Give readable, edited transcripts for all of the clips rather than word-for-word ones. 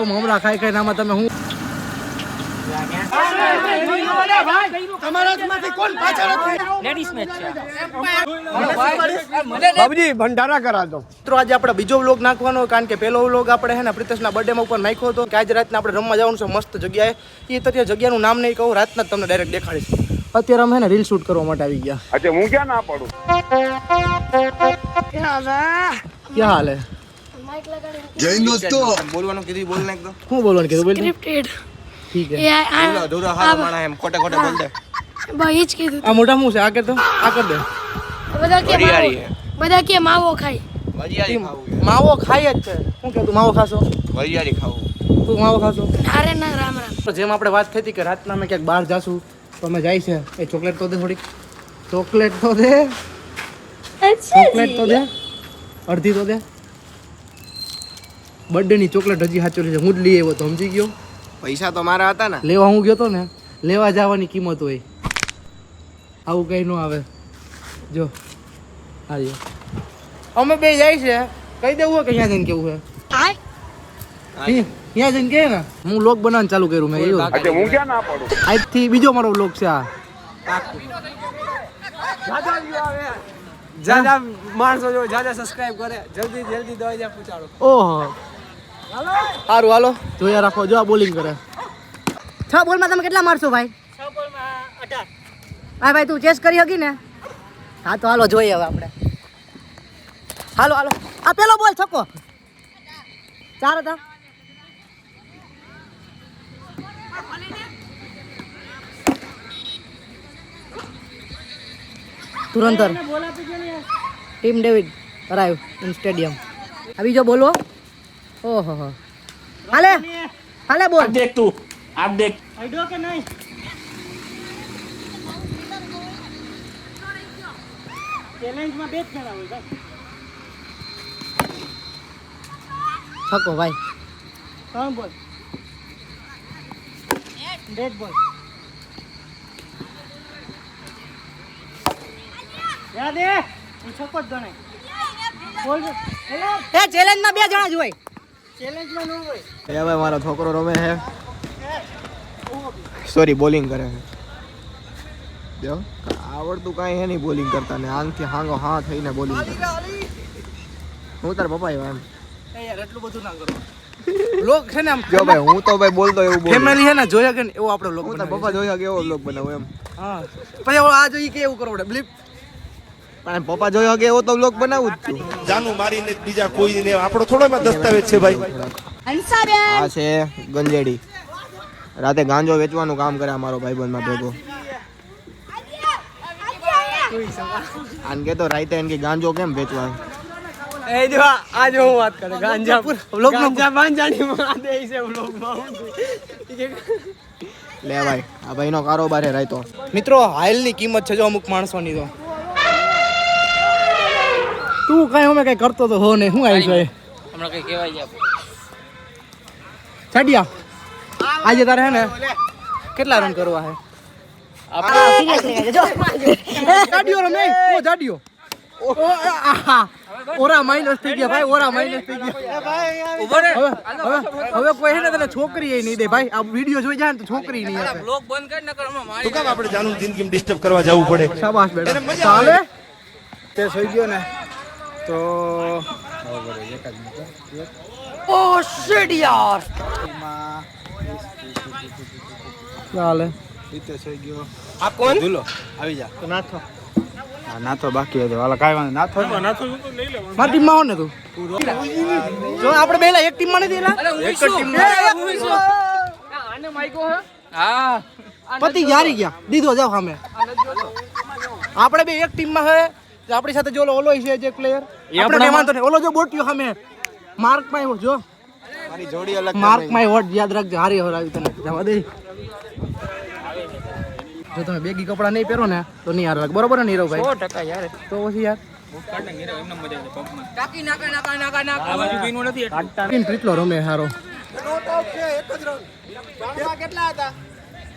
મમરા ખાઈ ખાઈને આમાં તમે હું બાબુજી ભંડારા કરા દો. મિત્રો આજે આપણે બીજો વ્લોગ નાખવાનો કારણ કે પહેલો વ્લોગ આપણે હે ને પ્રિતેશના બર્થડેમાં ઉપર નાખ્યો હતો કે આજે રાતના આપણે રમવા જવાનું છે મસ્ત જગ્યાએ. એ તો ત્યાં જગ્યાનું નામ નહીં કહું, રાતના જ તમને ડાયરેક્ટ દેખાડીશ. અત્યારે અમે ને રીલ શૂટ કરવા માટે આવી ગયા. अच्छा હું ક્યાં ના પાડું. ક્યાં હાલે જય દોસ્તો બોલવાનું કીધું બોલ નાખ દો. શું બોલવાનું કીધું બોલ. સ્ક્રિપ્ટેડ ઠીક હે. ધોરા હારો માણા એમ ખોટા ખોટા બોલ દે. ભાઈ જ કીધું આ મોટા શું છે? આ કર દો, આ કર દે. બધા કે માવો ખાય. વરિયાળી ખાવું. માવો ખાય જ છે. શું કે તું માવો ખાશો? વરિયાળી ખાવું. તું માવો ખાશો? અરે ના રામ રામ. તો જેમ આપણે વાત થઈ હતી કે રાતના અમે ક્યાંક બહાર જાશું તો અમે જાય છે. એ ચોકલેટ તો દે, થોડીક ચોકલેટ તો દે, ચોકલેટ તો દે, અડધી તો દે. બર્થડે ની ચોકલેટ હજી સાચું છે, હું જ લઈ આવ્યો તો સમજી ગયો. પૈસા તો મારા હતા ને. લેવા હું ગયો તો ને, લેવા જવાની કિંમત હોય, આવું કઈ ન આવે. જો હારી અમે બે જાય છે, કહી દેવું હોય કે અહીંયા જઈને કેવું છે? અહીંયા જઈને કે ને હું વ્લોગ બનાવવાનું ચાલુ કર્યું મેં. એવું अच्छा હું ક્યાં ના પાડું. આજથી બીજો મારો વ્લોગ છે આ. જાજા માણસો જો જાજા સબસ્ક્રાઇબ કરે જલ્દી જલ્દી દવા જા પૂછાડો. ઓહો સારું હાલો જોયા રાખો. જો આ બોલિંગ કરે. 6 બોલમાં તમે કેટલા મારશો ભાઈ? 6 બોલમાં 18. હા ભાઈ તું ચેસ કરી હકી ને? હા તો હાલો જોઈએ હવે આપણે. હાલો હાલો આ પેલો બોલ છક્કો. 4 હતા. તુરંતર team David arrive in stadium. આ બીજો બોલો. ઓહો હો હાલે હાલે બોલ. देख तू आप देख આઈડો કે નહીં? ચેલેન્જમાં બેટ કરાવો ભાઈ. છક્કો ભાઈ. 3 બોલ. ડેડ બોલ. યાદ એ છક્કો જ ગણાય. બોલ એ ચેલેન્જમાં 2 જણા જ હોય. ચેલેન્જમાં ન હોય. એ ભાઈ મારો છોકરો રમે છે. સોરી બોલિંગ કરે છે. જો આવડતું કાંઈ હે નહીં બોલિંગ કરતા ને આંખથી હાંગો હા થઈને બોલિંગ કરે. હું તાર પપ્પા એમ. એ યાર એટલું બધું ના કરો. લોક છે ને આમ જો ભાઈ હું તો ભાઈ બોલતો એવું બોલ. ફેમિલી છે ને જોયા કે એવો આપણો લોક હું તાર પપ્પા જોયા કે એવો બ્લોગ બનાવું એમ. હા પછી આ જોઈએ કે એવું કરવું પડે બ્લીપ. પણ પપ્પા જોયો કે એવો તો બ્લોગ બનાવું જ છું. જાનું મારીને બીજા કોઈને આપણો થોડો એમાં દસ્તાવેજ છે ભાઈ. આ છે ગંજેડી. રાતે ગાંજો વેચવાનું કામ કરે અમારો ભાઈબંધમાં ભેગો. આન કે તો રાતે એન કે ગાંજો કેમ વેચવા. એ જો આ જો હું વાત કરે ગાંજા ગાંજા બાંજાની માં દે છે વ્લોગમાં. લે ભાઈ આ ભાઈનો કારોબાર હે રાઈતો. મિત્રો હાલની કિંમત છે જો અમુક માણસોની. તો તું કઈ અમે કઈ કરતો તો હો ને શું આવી છે हमारा कहीं केवाई जा છાડિયા. આજે તારે હે ને કેટલા રન કરવા હે? જાડિયો રમે. ઓ જાડિયો. ઓરા માઇનસ થઈ ગયા ભાઈ, ઓરા માઇનસ થઈ ગયા. હવે કોઈ હે ને તને છોકરી એ નહીં દે ભાઈ. આ વિડિયો જોઈ જાય ને તો છોકરી નહીં આપે. ब्लॉग बंद कर न कर हम તો કામ આપણે જાનું જિંદગીમાં ડિસ્ટર્બ કરવા જવું પડે. શાબાશ બેટા. ચાલે તે સહી ગયો ને તો ઓ શિટ યાર. ચાલે આપ કોણ ધુલો આવી જા. તો નાથો હા નાથો બાકી હતો. હાલો કાઈ વાંધો નાથો. મારી ટીમમાં આવો ને તું. જો આપણે બેલા એક ટીમમાં નથી એલા. एक टीम આને માઈકો હે. हां પતિ હારી ગયા. દીધો જાવ સામે. આપણે બે એક ટીમમાં હે. આપણી સાથે જો ઓલો છે જે પ્લેયર આપણે વાંધો નહીં. ઓલો જો બોટ્યો સામે માર્ક માં જો મારી જોડી અલગ. માર્ક માય વોટ યાદ રાખજો. હારી હરાવી તને જવા દે. જો તમે બેગી કપડા નહીં પહેરો ને તો નહીં હાર લાગે. બરોબર ને નીરવભાઈ? 100% यार તો પછી યાર टाकी नाका नाका नाका नाका आ बाजू બીનું નથી કેટલો રમે હારો.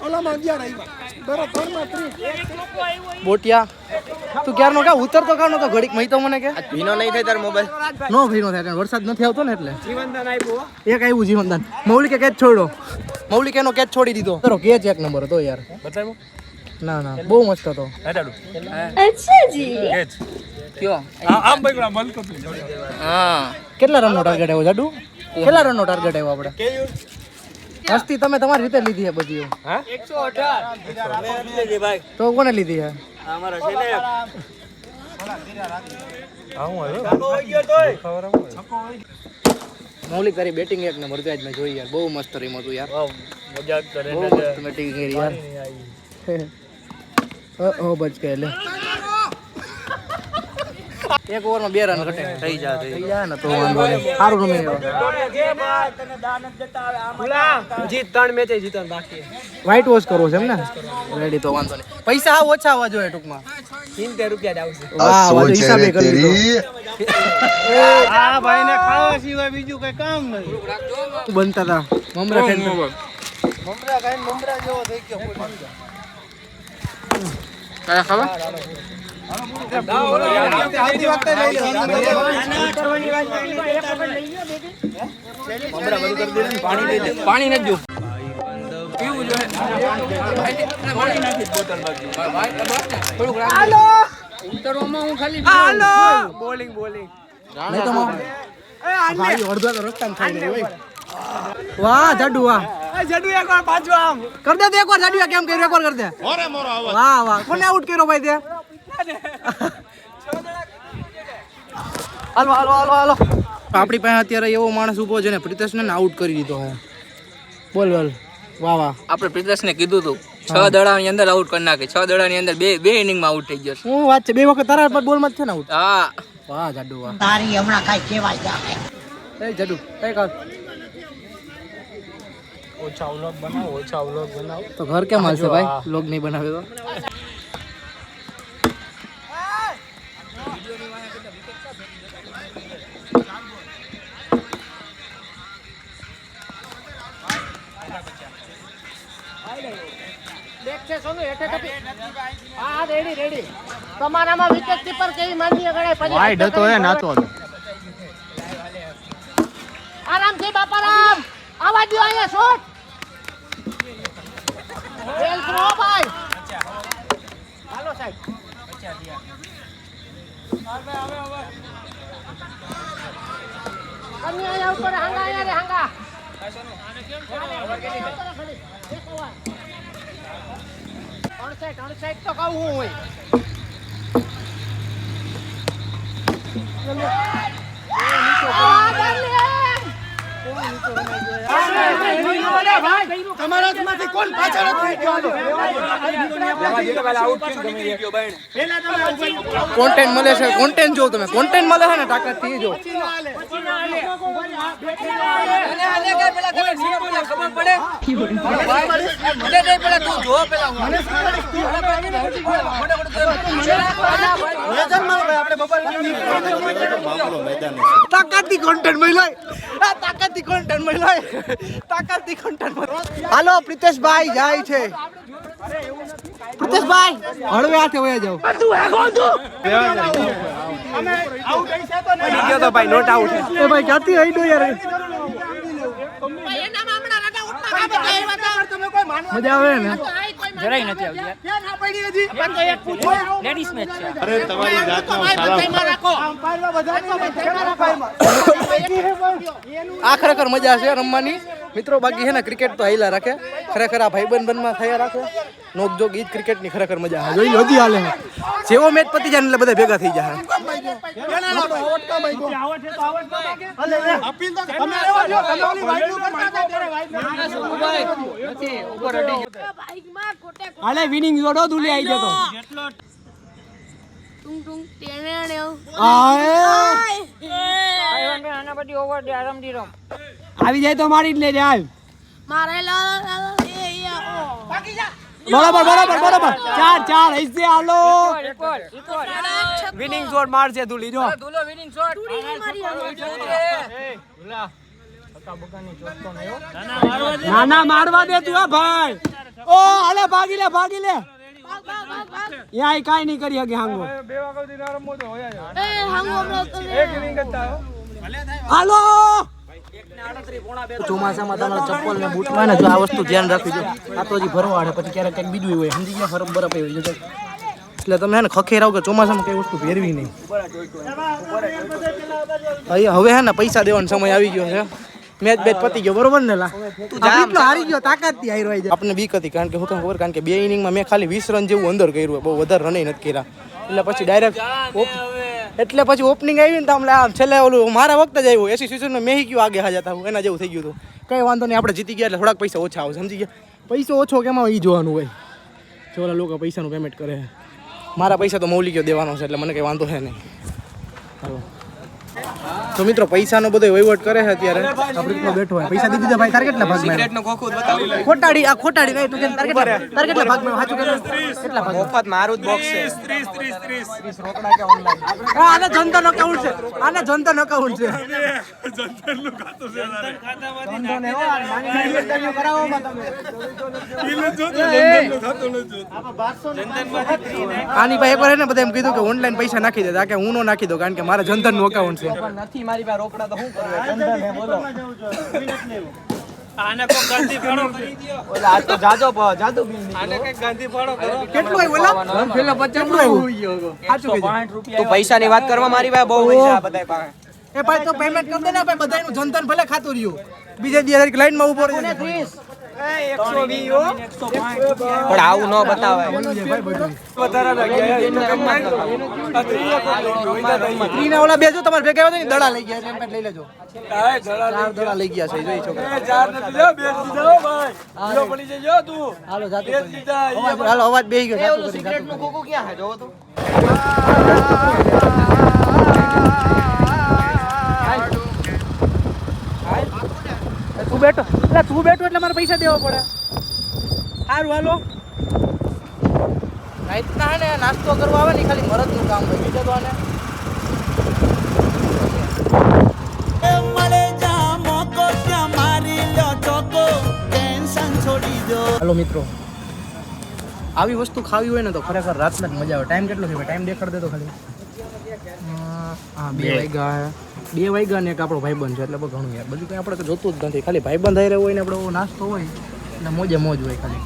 ઓલામાં 11 આવ્યા બરો 3 માં 30 બોટિયા તું ક્યારનો કા ઉતરતો કાનો તો ઘડીક મહી તો મને કે ભીનો નહીં થાય તાર મોબાઈલ નો ભીનો થાય કારણ વરસાદ નથી આવતો ને એટલે જીવનદાન આપ્યું એક આવ્યું જીવનદાન મૌલિક કેચ છોડ્યો મૌલિક એનો કેચ છોડી દીધો તારો કેચ એક નંબર હતો યાર બતાવ્યો ના ના બહુ મસ્ત હતો કયો આમ ભાઈ મલકો હા કેટલા રનનો ટાર્ગેટ આવ્યો જાડુ કેટલા રનનો ટાર્ગેટ આવ્યો આપણે મસ્તી તમે તમારી રીતે લીધી છે બધી હા 118 ભાઈ તો કોને લીધી છે અમારો છે ને મૌલિક તારી બેટિંગ એક નંબર આજ મેં જોઈ યાર બહુ મસ્ત રમ્યો તું યાર મજાક કરે બહુ મસ્ત બેટિંગ કરી યાર ઓ બચ ગયે લે એક ઓવરમાં 2 રન ઘટે થઈ જાય ને તો વાંધો નહીં સારું રમે જીત 3 મેચે જીતવાનું બાકી વ્હાઈટ વોશ કરવો છે એમ ને રેડી તો વાંધો નહીં પૈસા હાવ ઓછા આવવા જોઈએ ટૂંકમાં 70 રૂપિયા જ આવશે વાહ વાહ હિસાબે કરી દીધો આ ભાઈને ખાવા સિવાય બીજું કઈ કામ નહીં બનતા હતા મમરા ખાઈને મમરા જેવો થઈ ગયો કાયા ખાવા આવતી વખતે લઈ પાણી નથી જો પીવું જોઈએ પાણી નાખી બોટલ બાકી થોડુંક હાલો ઉતરવામાં હું ખાલી હાલો બોલિંગ નહીં તો ભાઈ અડધો તો રસ્તામાં ખાઈ ગયો ભાઈ વાહ જાડુ વાહ જડુ એકવાર પાછો આમ કર દે એકવાર જાડુ કેમ કર્યું એકવાર કર દે વાહ વાહ કોને આઉટ કર્યો ભાઈ તે હાલો હાલો હાલો હાલો આપણી પાસે અત્યારે એવો માણસ ઊભો છે ને પ્રિતેશને આઉટ કરી દીધો હે બોલ બોલ વાહ વાહ આપણે પ્રિતેશને કીધું હતું 6 દડાની અંદર આઉટ કરી નાખે 6 દડાની અંદર બે ઇનિંગમાં આઉટ થઈ ગયો શું વાત છે 2 વખત તારા પર બોલમાં જ છે ને આઉટ હા વાહ જાડુ વાહ તારી હમણાં કાંઈ કહેવાય જાય એ જાડુ કઈ કર ઓછા વ્લોગ બનાવો તો ઘર કેમ હાલશે ભાઈ વ્લોગ નહીં બનાવે તો તમારામાં વિકેટ કીપર કેવી માન્ય ગણાય પછી વાઈડ હતો એ નાતો હતો આરામથી બાપારામ આવા દો અહીંયા શોટ વેલ થ્રો ભાઈ હાલો સાહેબ કન્યા આયા ઉપર હાંગા આયા રે હાંગા અણસાઈડ તો કહું હું હોય તમારામાંથી કોણ પાછળ કોન્ટેન્ટ મળે છે કોન્ટેન્ટ જો તમે કોન્ટેન્ટ મળે છે ને તાકાત થી જો તાકાતથી કોન્ટેન્ટ મળ્યો હાલો પ્રિતેશભાઈ જાય છે પ્રિતેશભાઈ હળવે હાથે વયા જાઓ તો ભાઈ નોટ આઉટ એ ભાઈ ક્યાંથી આઈ દો યાર મજા આવે ને જરાય નથી આવતી લેડીઝ મેચ છે અરે તમારી જાતનો આ ખરેખર મજા છે રમવાની મિત્રો બાકી છે ને ક્રિકેટ તો હાઈલા રાખે ખરેખર આ ભાઈબંધ બંધમાં થયા રાખે નોકજોક ઈ જ ક્રિકેટની ખરેખર મજા આવે જોઈ લો હજી હાલે જેવો મેચ પતી જાય એટલે બધા ભેગા થઈ જાય હાલે વિનિંગ જોડો દુલી આવી જતો ટુંગ ટુંગ ટેણે આવી જાય તો મારી જ લેજે આવ મારે બરોબર ચાર હઈસે હાલો વિનિંગ શોટ મારશે દુલી જો ના મારવા દે તું ભાઈ ઓ હાલે ભાગી લે યાય કાઈ નહીં કરી શકે હાંગો હાલો ચોમાસામાં તમારે ચપ્પલ ને બૂટ માં ને જો આ વસ્તુ ધ્યાન રાખવી જો આ તો હજી ભરવા આડે પછી ક્યારેક કંઈક બીજું હોય સમજી ગયા ફરક બરફ આવી જતો એટલે તમે હે ને ખખેરાવ કે ચોમાસામાં કઈ વસ્તુ પહેરવી નહીં હવે હે ને પૈસા દેવાનો સમય આવી ગયો છે મેચ બેચ પતી ગયો બરોબર ને લા કેટલો હારી ગયો તાકાત થી હાર્યો આવી આપણે બીક હતી કારણ કે હું ખબર કારણ કે બે ઇનિંગમાં મેં ખાલી 20 રન જેવું અંદર કર્યું બહુ વધારે રન નથી કર્યા એટલે પછી ડાયરેક્ટ એટલે પછી ઓપનિંગ આવી ને તો આમ છેલ્લે ઓલું મારા વખતે જ આવ્યું એસી સિઝનમાં મેં ગયું આગે હાજર એના જેવું થઈ ગયું હતું કઈ વાંધો નહીં આપણે જીતી ગયા એટલે થોડાક પૈસા ઓછા આવે સમજી ગયા પૈસો ઓછો કેમાં એ જોવાનું હોય જો ઓલા લોકો પૈસાનું પેમેન્ટ કરે મારા પૈસા તો મૌલિકીઓ દેવાનો છે એટલે મને કંઈ વાંધો છે નહીં તો મિત્રો પૈસાનો બધો વહીવટ કરે છે અત્યારે આપણે બેઠો હોય પૈસા દીધી ભાઈ તાર કેટલા ભાગ સિગરેટનો ખોખું બતાવી ખોટાડી આ ખોટાડી નહીં તું કે તાર કેટલા ભાગ માં સાચું કેટલા ભાગ મફત મારું જ બોક્સ છે 30 રોકડા કે ઓનલાઈન આને જનધન એકાઉન્ટ છે આને જનધન એકાઉન્ટ છે જનધનનું ખાતું છે જનધન હો નાની ઇન્ટરવ્યુ કરાવો માં તમે કિલો જો જનધનનું ખાતું ન જો આની ભાઈ એકવાર એને બધા એમ કીધું કે ઓનલાઈન પૈસા નાખી દે કે હું નો નાખી દઉં કારણ કે મારા જનધનનું એકાઉન્ટ છે નથી મારી પાસે રોકડા તો શું કરું જનધન હે બોલો આને કો ગાંધી ફાળો કરી દયો ઓલા આ તો જાદુ બિલ ની આને કઈ ગાંધી ફાળો કરો કેટલું આવ્યું ઓલા પેલા 50 નું આવ્યું સાચું 160 રૂપિયા તું પૈસાની વાત કરવા મારી પાસે બહુ પૈસા બધાય પાસે એ ભાઈ તો પેમેન્ટ કર દે ને ભાઈ બધાયનું જનધન ભલે ખાતું રહ્યું બીજે દી લાઈન માં ઉભો રહી 120 પણ આવું ન બતાવાય વધારે લાગ્યા ત્રીના ઓલા બે જો તમારે ભેગા આવ્યો ને દડા લઈ ગયા એટલે લઈ લેજો ચાર દડા લઈ ગયા છે જોઈ છોકરા ચાર નથી લ્યો બે દીધો ભાઈ લ્યો પડી જજો તું હાલો જાતો બે દીધા હાલો અવાજ બેહી ગયો જાતો કરી સિગરેટ નું ખોખું ક્યાં છે જોવો તો તું બેઠો એટલે મારે પૈસા દેવા પડે સારું હાલો રાઈતના હે ને નાસ્તો કરવા આવે ને ખાલી મરદનું કામ હોય બીજું તો આને હાલો મિત્રો આવી વસ્તુ ખાવી હોય ને તો ખરેખર રાતના જ મજા આવે ટાઈમ કેટલો છે ટાઈમ દેખાડ દે તો ખાલી હા 2 વાગ્યા ને એક આપણો ભાઈબંધ છે એટલે બહુ ઘણું યાર બધું કંઈ આપણે તો જોતું જ નથી ખાલી ભાઈબંધ આવી રહ્યો હોય ને આપણો નાસ્તો હોય એટલે મોજે મોજ હોય ખાલી